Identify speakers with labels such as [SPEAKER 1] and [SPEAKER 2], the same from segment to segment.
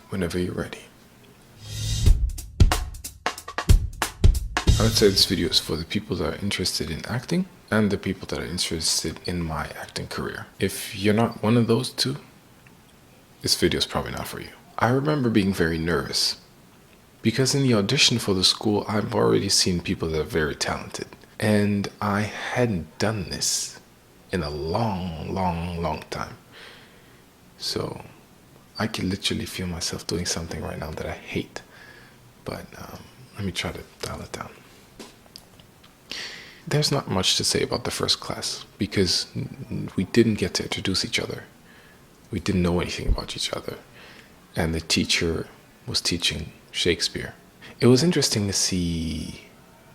[SPEAKER 1] whenever you're ready. I would say this video is for the people that are interested in acting and the people that are interested in my acting career. If you're not one of those two, this video is probably not for you. I remember being very nervous because in the audition for the school, I've already seen people that are very talented. And I hadn't done this in a long time. So I can literally feel myself doing something right now that I hate. But let me try to dial it down. There's not much to say about the first class because we didn't get to introduce each other. We didn't know anything about each other. And the teacher was teaching Shakespeare. It was interesting to see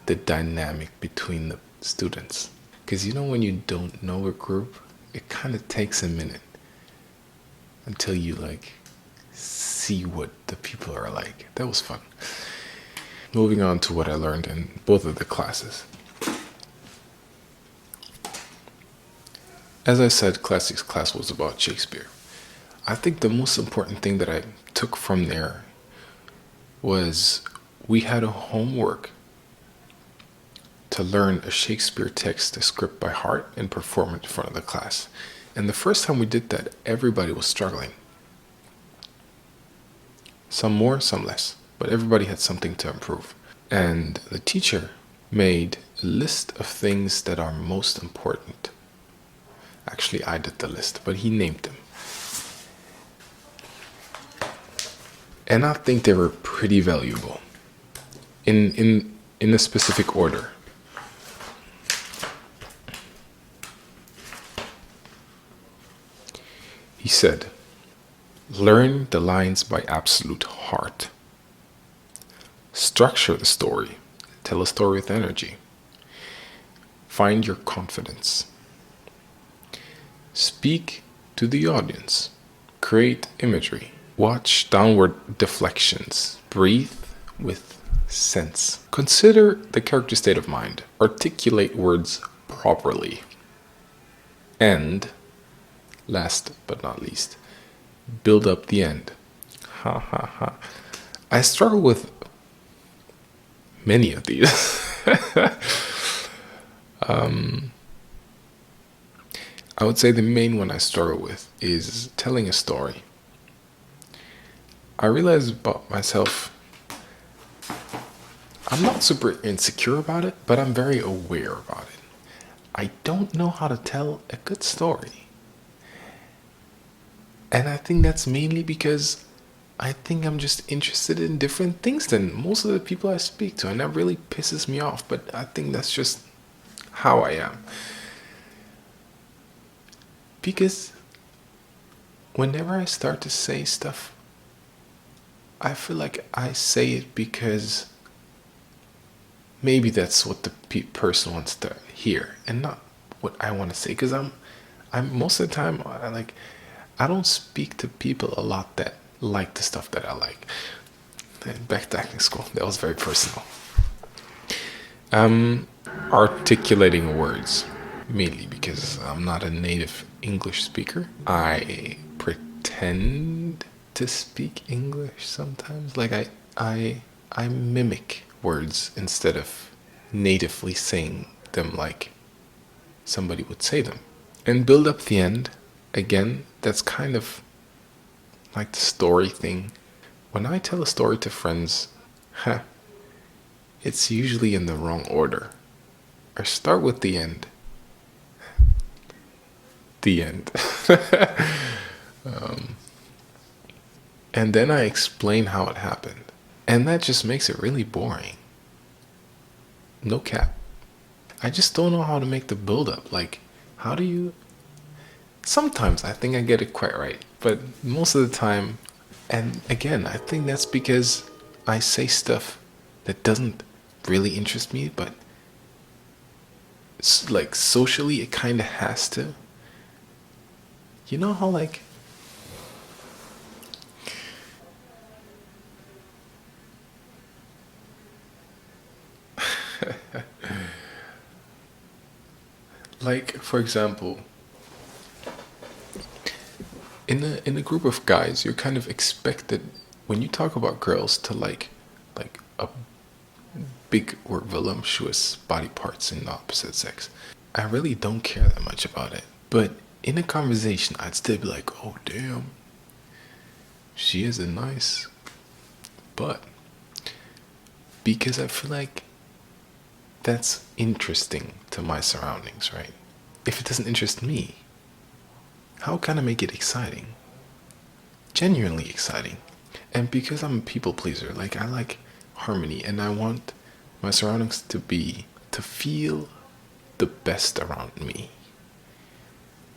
[SPEAKER 1] the dynamic between the students. Because when you don't know a group, it kind of takes a minute until you see what the people are like. That was fun. Moving on to what I learned in both of the classes. As I said, classics class was about Shakespeare. I think the most important thing that I took from there was we had a homework to learn a Shakespeare text, a script by heart, and perform it in front of the class. And the first time we did that, everybody was struggling. Some more, some less, but everybody had something to improve. And the teacher made a list of things that are most important. Actually, I did the list, but he named them. And I think they were pretty valuable in a specific order. He said, learn the lines by absolute heart. Structure the story. Tell a story with energy. Find your confidence. Speak to the audience. Create imagery. Watch downward deflections. Breathe with sense. Consider the character state of mind. Articulate words properly. And, last but not least, build up the end. Ha ha ha. I struggle with many of these. I would say the main one I struggle with is telling a story. I realize about myself, I'm not super insecure about it, but I'm very aware about it. I don't know how to tell a good story. And I think that's mainly because I think I'm just interested in different things than most of the people I speak to. And that really pisses me off, but I think that's just how I am. Because whenever I start to say stuff, I feel like I say it because maybe that's what the person wants to hear and not what I want to say. Because I'm most of the time, I don't speak to people a lot that like the stuff that I like. And back to acting school, that was very personal. Articulating words, mainly because I'm not a native English speaker. I pretend to speak English sometimes. I mimic words instead of natively saying them like somebody would say them. And build up the end. Again, that's kind of like the story thing. When I tell a story to friends, it's usually in the wrong order. I start with the end. The end. And then I explain how it happened. And that just makes it really boring. No cap. I just don't know how to make the build up. How do you... Sometimes I think I get it quite right. But most of the time, and again, I think that's because I say stuff that doesn't really interest me, but socially it kind of has to. You know how for example, in a group of guys, you're kind of expected when you talk about girls to like a big or voluptuous body parts in the opposite sex, I really don't care that much about it. But in a conversation, I'd still be like, oh damn, she is a nice butt. Because I feel like that's interesting to my surroundings, right? If it doesn't interest me, how can I make it exciting? Genuinely exciting. And because I'm a people pleaser, like I like harmony and I want my surroundings to feel the best around me.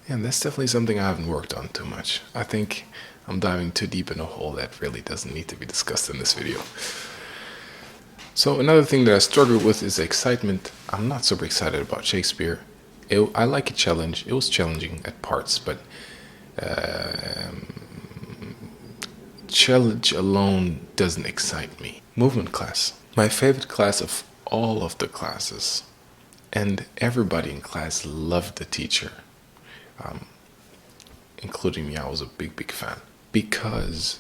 [SPEAKER 1] And that's definitely something I haven't worked on too much. I think I'm diving too deep in a hole that really doesn't need to be discussed in this video. So another thing that I struggle with is excitement. I'm not super excited about Shakespeare. I like a challenge. It was challenging at parts, but challenge alone doesn't excite me. Movement class. My favorite class of all of the classes. And everybody in class loved the teacher. Including me, I was a big fan. Because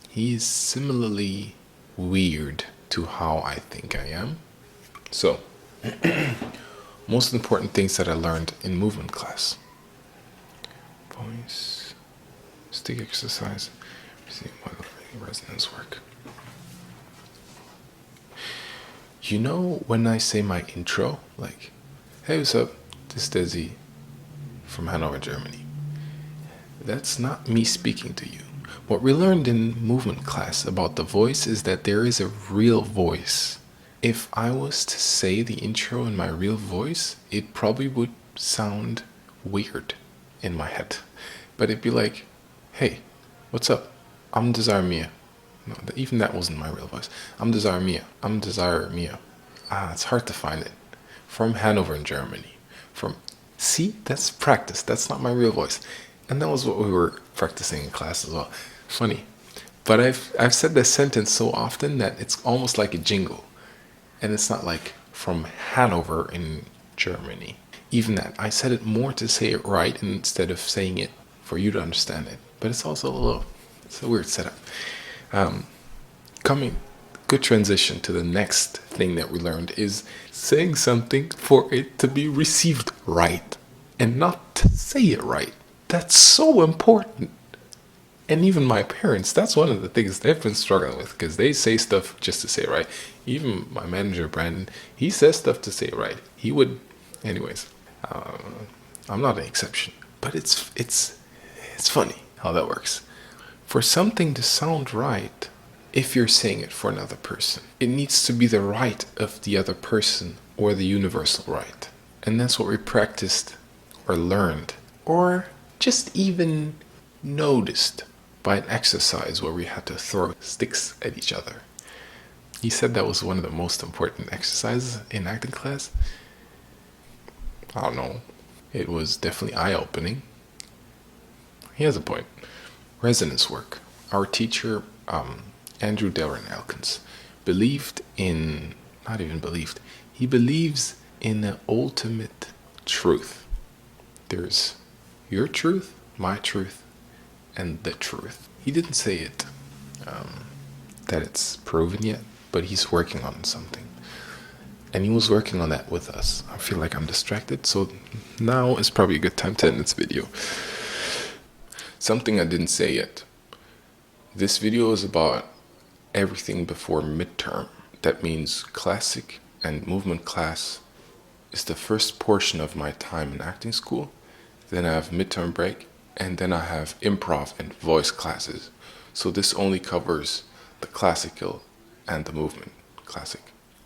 [SPEAKER 1] he is similarly weird to how I think I am. So, most important things that I learned in movement class. Voice, stick exercise, resonance work. You know when I say my intro, like, hey, what's up? This is Desi from Hanover, Germany. That's not me speaking to you. What we learned in movement class about the voice is that there is a real voice. If I was to say the intro in my real voice, it probably would sound weird in my head. But it'd be like, hey, what's up? I'm Desire Mia. No, even that wasn't my real voice. I'm Desire Mia. I'm Desire Mia. It's hard to find it. From Hanover in Germany. See, that's practice. That's not my real voice. And that was what we were practicing in class as well. Funny. But I've said this sentence so often that it's almost like a jingle. And it's not like from Hanover in Germany. Even that. I said it more to say it right instead of saying it for you to understand it. But it's also it's a weird setup. Good transition to the next thing that we learned is saying something for it to be received right. And not to say it right. That's so important. And even my parents, that's one of the things they've been struggling with because they say stuff just to say it right. Even my manager, Brandon, he says stuff to say it right. He would, anyways. I'm not an exception, but it's funny how that works. For something to sound right, if you're saying it for another person, it needs to be the right of the other person or the universal right. And that's what we practiced or learned or just even noticed by an exercise where we had to throw sticks at each other. He said that was one of the most important exercises in acting class. I don't know. It was definitely eye-opening. He has a point. Resonance work. Our teacher, Andrew Darren Elkins, he believes in the ultimate truth. There's your truth, my truth, and the truth. He didn't say it, that it's proven yet, but he's working on something. And he was working on that with us. I feel like I'm distracted, so now is probably a good time to end this video. Something I didn't say yet. This video is about everything before midterm. That means classic and movement class is the first portion of my time in acting school. Then I have midterm break, and then I have improv and voice classes. So this only covers the classical and the movement classic.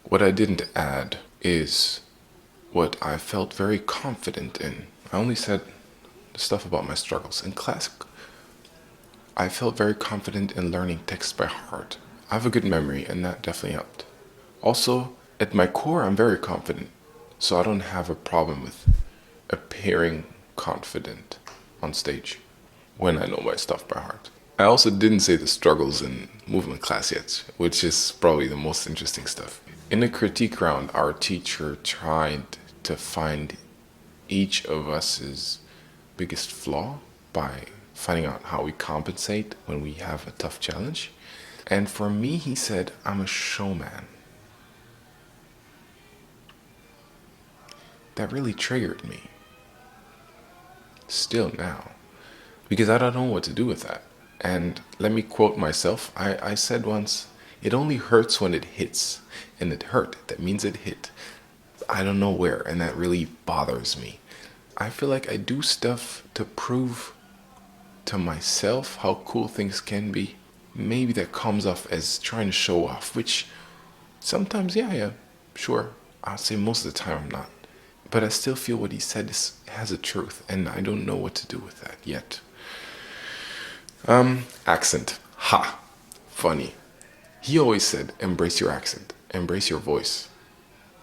[SPEAKER 1] What I didn't add is what I felt very confident in. I only said the stuff about my struggles. In classic, I felt very confident in learning text by heart. I have a good memory, and that definitely helped. Also, at my core, I'm very confident, so I don't have a problem with appearing confident on stage when I know my stuff by heart. I also didn't say the struggles in movement class yet, which is probably the most interesting stuff. In the critique round, our teacher tried to find each of us's biggest flaw by finding out how we compensate when we have a tough challenge. And for me, he said, I'm a showman. That really triggered me. Still now. Because I don't know what to do with that. And let me quote myself. I said once, it only hurts when it hits. And it hurt. That means it hit. I don't know where. And that really bothers me. I feel like I do stuff to prove to myself how cool things can be. Maybe that comes off as trying to show off, which sometimes, yeah, sure. I'll say most of the time I'm not. But I still feel what he said has a truth, and I don't know what to do with that yet. Accent. Ha. Funny. He always said, embrace your accent, embrace your voice.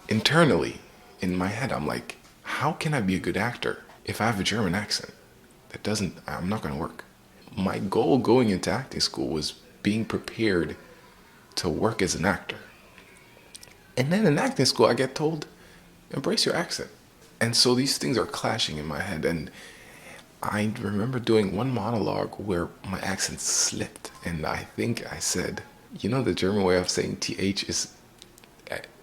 [SPEAKER 1] Internally, in my head, I'm like, how can I be a good actor if I have a German accent? I'm not gonna work. My goal going into acting school was being prepared to work as an actor. And then in acting school, I get told, embrace your accent. And so these things are clashing in my head. And I remember doing one monologue where my accent slipped. And I think I said, the German way of saying TH is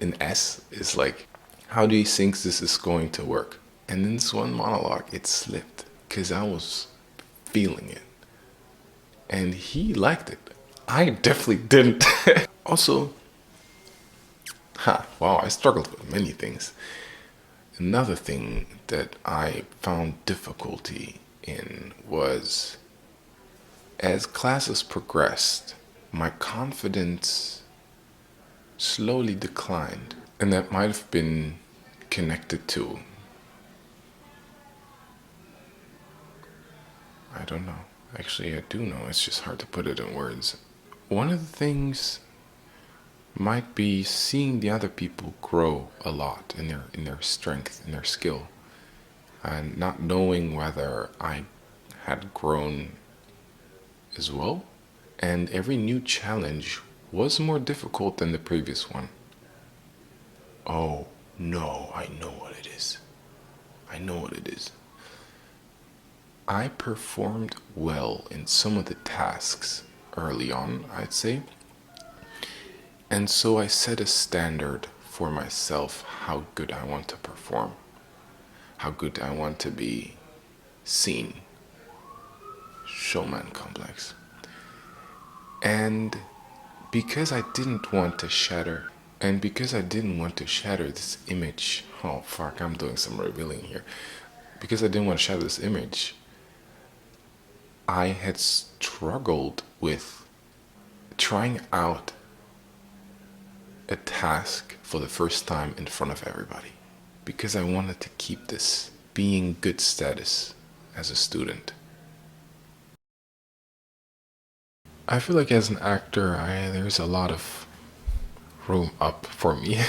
[SPEAKER 1] an S, is like, how do you think this is going to work? And in this one monologue, it slipped because I was feeling it. And he liked it. I definitely didn't. Also, wow, I struggled with many things. Another thing that I found difficulty in was, as classes progressed, my confidence slowly declined. And that might have been connected to, I don't know. Actually, I do know. It's just hard to put it in words. One of the things might be seeing the other people grow a lot in their strength, in their skill, and not knowing whether I had grown as well. And every new challenge was more difficult than the previous one. Oh no, I know what it is. I know what it is. I performed well in some of the tasks early on, I'd say. And so I set a standard for myself how good I want to perform, how good I want to be seen. Showman complex. And because I didn't want to shatter, this image, oh fuck, I'm doing some revealing here. Because I didn't want to shatter this image, I had struggled with trying out a task for the first time in front of everybody, because I wanted to keep this being good status as a student. I feel like as an actor, there's a lot of room up for me.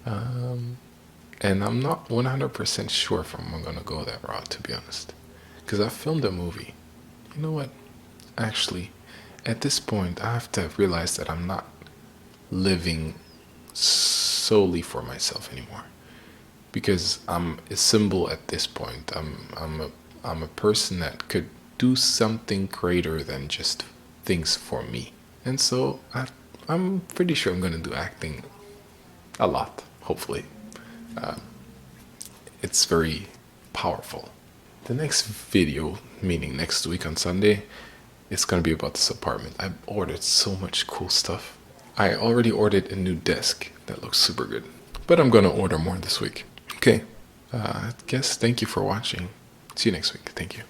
[SPEAKER 1] And I'm not 100% sure if I'm gonna go that route, to be honest. Because I filmed a movie. You know what? Actually, at this point, I have to realize that I'm not living solely for myself anymore. Because I'm a symbol at this point. I'm a person that could do something greater than just things for me. And so I'm pretty sure I'm gonna do acting a lot, hopefully. It's very powerful. The next video, meaning next week on Sunday, it's gonna be about this apartment. I ordered so much cool stuff. I already ordered a new desk that looks super good, but I'm gonna order more this week. Okay, I guess thank you for watching. See you next week. Thank you.